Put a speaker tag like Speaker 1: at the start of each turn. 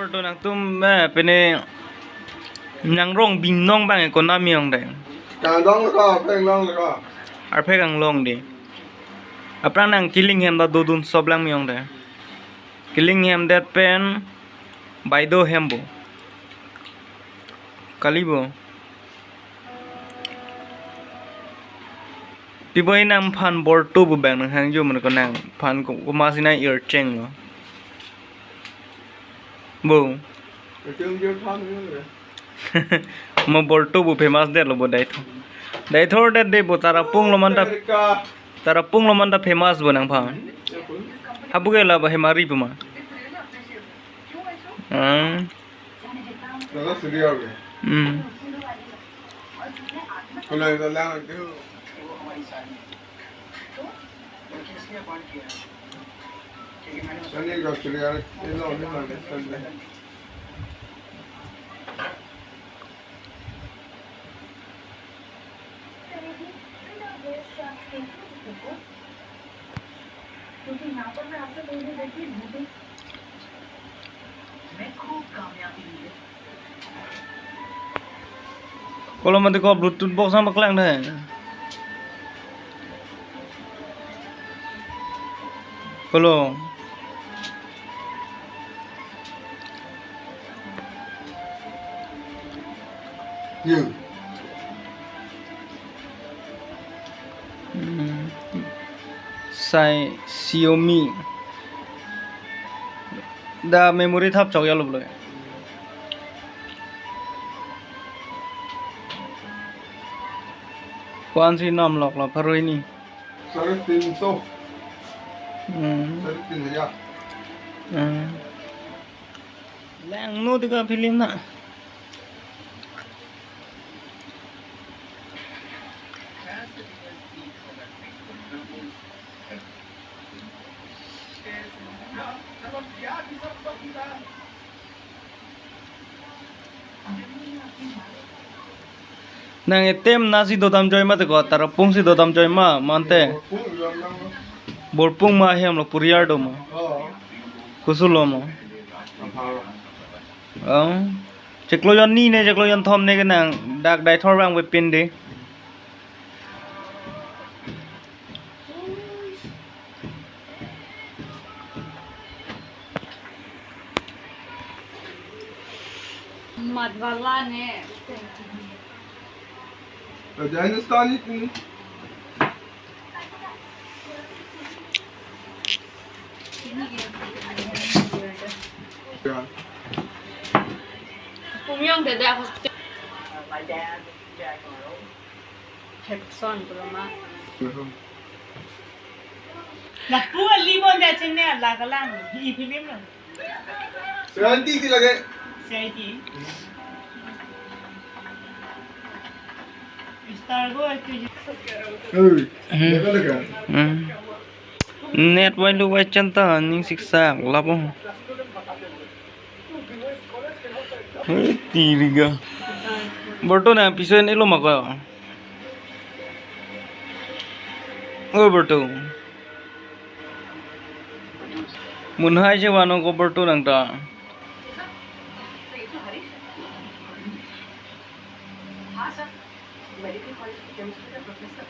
Speaker 1: berto nak tum pene nang rong bing nong bang ko na miong de
Speaker 2: càng đóng nó có phèn đóng nó có
Speaker 1: ar phe kang long de aprang nang killing hem da dodun soblang miong de killing hem that pen by do hembo kalibo piboy nam phan borto bu bang nang hang jo man ko nang phan ko masina ear cheng lo bo
Speaker 2: cái chương chưa phong nữa rồi
Speaker 1: mo borto bu famous de lo bo dai thor de bo tara pung lo manda famous bo nang pha habu ge la ba hemari bu ma
Speaker 2: nó có studio rồi hôm nay ta đang cái Sunday का studio ये लो नहीं माने Sunday
Speaker 3: क्योंकि यहाँ पर मैं आपसे बोल रही थी मुझे मैं खूब कामयाबी मिली
Speaker 1: kalau mati kau bluetooth box sama kelang dah kalau
Speaker 2: nhiều
Speaker 1: sai Xiaomi da memory thap chok yalo boleh kwan si nam lok la pharoi ni
Speaker 2: 300 300
Speaker 1: lang no tiga film na nang etem nasi dodam joy ma te ko tarapung si dodam joy ma mante borpung ma hem lo puriar do ma kusulo ma cheklo yon ni ne cheklo yon thom ne ke nang dak dai thor bang we pin de
Speaker 4: मधवाला ने
Speaker 2: तो हिंदुस्तानी
Speaker 4: पुम्योंग दे दे hospital हेक्सन ब्रमा
Speaker 5: Nah, buat limon dah cene lah kalang di film lah.
Speaker 2: Seranti ti lagi
Speaker 5: Saya di. Star go itu.
Speaker 2: देखो लगा
Speaker 1: net wai lu wai chanta ning siksa lapo tiriga borto na pisen elo mako o borto munhai je wano ko borto nang ta
Speaker 3: हाँ sir medical college के chemistry का professor